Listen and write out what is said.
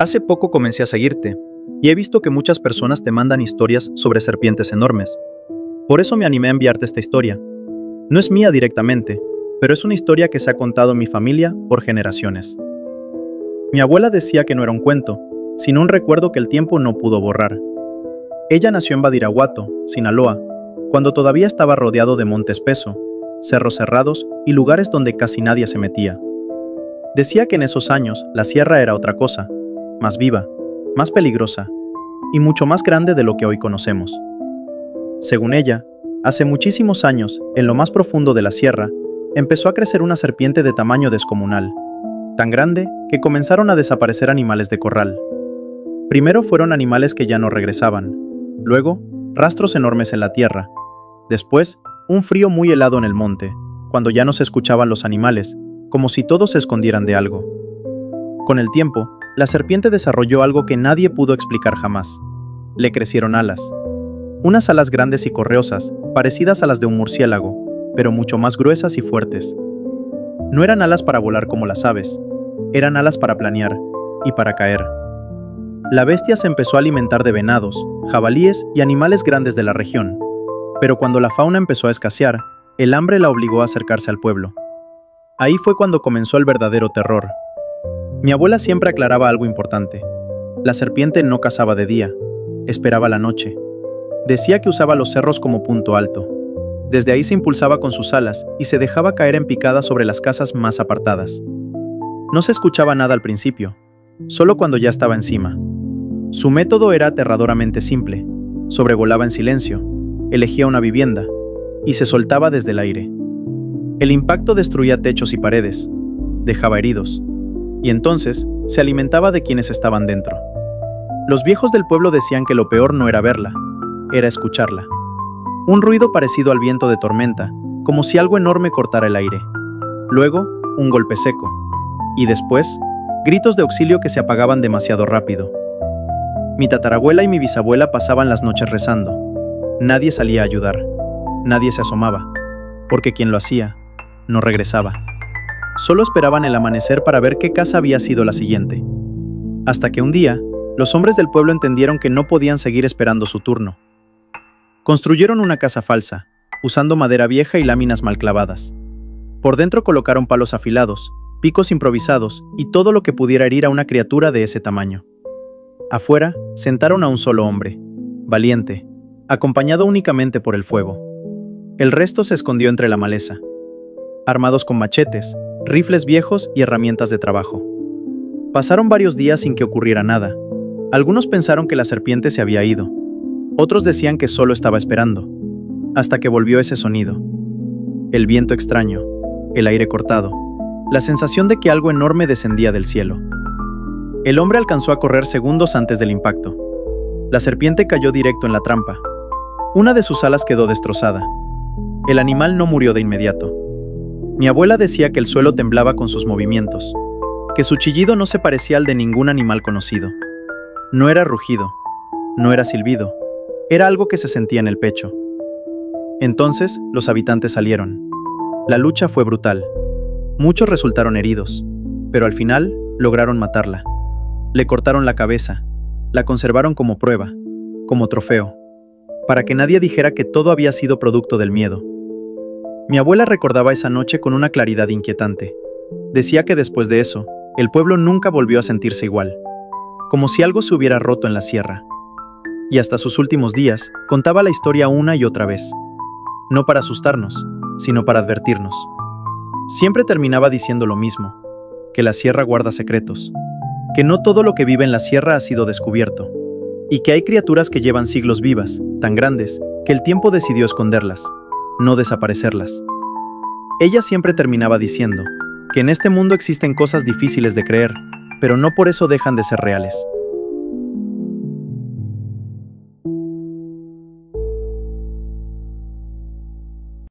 Hace poco comencé a seguirte, y he visto que muchas personas te mandan historias sobre serpientes enormes. Por eso me animé a enviarte esta historia. No es mía directamente, pero es una historia que se ha contado en mi familia por generaciones. Mi abuela decía que no era un cuento, sino un recuerdo que el tiempo no pudo borrar. Ella nació en Badiraguato, Sinaloa, cuando todavía estaba rodeado de monte espeso, cerros cerrados y lugares donde casi nadie se metía. Decía que en esos años la sierra era otra cosa, más viva, más peligrosa y mucho más grande de lo que hoy conocemos. Según ella, hace muchísimos años, en lo más profundo de la sierra, empezó a crecer una serpiente de tamaño descomunal, tan grande que comenzaron a desaparecer animales de corral. Primero fueron animales que ya no regresaban, luego rastros enormes en la tierra, después un frío muy helado en el monte, cuando ya no se escuchaban los animales, como si todos se escondieran de algo. Con el tiempo, la serpiente desarrolló algo que nadie pudo explicar jamás. Le crecieron alas. Unas alas grandes y correosas, parecidas a las de un murciélago, pero mucho más gruesas y fuertes. No eran alas para volar como las aves, eran alas para planear y para caer. La bestia se empezó a alimentar de venados, jabalíes y animales grandes de la región, pero cuando la fauna empezó a escasear, el hambre la obligó a acercarse al pueblo. Ahí fue cuando comenzó el verdadero terror. Mi abuela siempre aclaraba algo importante. La serpiente no cazaba de día, esperaba la noche. Decía que usaba los cerros como punto alto. Desde ahí se impulsaba con sus alas y se dejaba caer en picada sobre las casas más apartadas. No se escuchaba nada al principio, solo cuando ya estaba encima. Su método era aterradoramente simple. Sobrevolaba en silencio, elegía una vivienda y se soltaba desde el aire. El impacto destruía techos y paredes, dejaba heridos, y entonces se alimentaba de quienes estaban dentro. Los viejos del pueblo decían que lo peor no era verla, era escucharla. Un ruido parecido al viento de tormenta, como si algo enorme cortara el aire. Luego, un golpe seco. Y después, gritos de auxilio que se apagaban demasiado rápido. Mi tatarabuela y mi bisabuela pasaban las noches rezando. Nadie salía a ayudar. Nadie se asomaba, porque quien lo hacía, no regresaba. Solo esperaban el amanecer para ver qué casa había sido la siguiente. Hasta que un día, los hombres del pueblo entendieron que no podían seguir esperando su turno. Construyeron una casa falsa, usando madera vieja y láminas mal clavadas. Por dentro colocaron palos afilados, picos improvisados y todo lo que pudiera herir a una criatura de ese tamaño. Afuera, sentaron a un solo hombre, valiente, acompañado únicamente por el fuego. El resto se escondió entre la maleza, armados con machetes, rifles viejos y herramientas de trabajo. Pasaron varios días sin que ocurriera nada. Algunos pensaron que la serpiente se había ido. Otros decían que solo estaba esperando, hasta que volvió ese sonido. El viento extraño, el aire cortado, la sensación de que algo enorme descendía del cielo. El hombre alcanzó a correr segundos antes del impacto. La serpiente cayó directo en la trampa. Una de sus alas quedó destrozada. El animal no murió de inmediato. Mi abuela decía que el suelo temblaba con sus movimientos, que su chillido no se parecía al de ningún animal conocido. No era rugido, no era silbido, era algo que se sentía en el pecho. Entonces, los habitantes salieron. La lucha fue brutal. Muchos resultaron heridos, pero al final lograron matarla. Le cortaron la cabeza, la conservaron como prueba, como trofeo, para que nadie dijera que todo había sido producto del miedo. Mi abuela recordaba esa noche con una claridad inquietante. Decía que después de eso, el pueblo nunca volvió a sentirse igual, como si algo se hubiera roto en la sierra. Y hasta sus últimos días, contaba la historia una y otra vez. No para asustarnos, sino para advertirnos. Siempre terminaba diciendo lo mismo, que la sierra guarda secretos, que no todo lo que vive en la sierra ha sido descubierto, y que hay criaturas que llevan siglos vivas, tan grandes, que el tiempo decidió esconderlas, no desaparecerlas. Ella siempre terminaba diciendo que en este mundo existen cosas difíciles de creer, pero no por eso dejan de ser reales.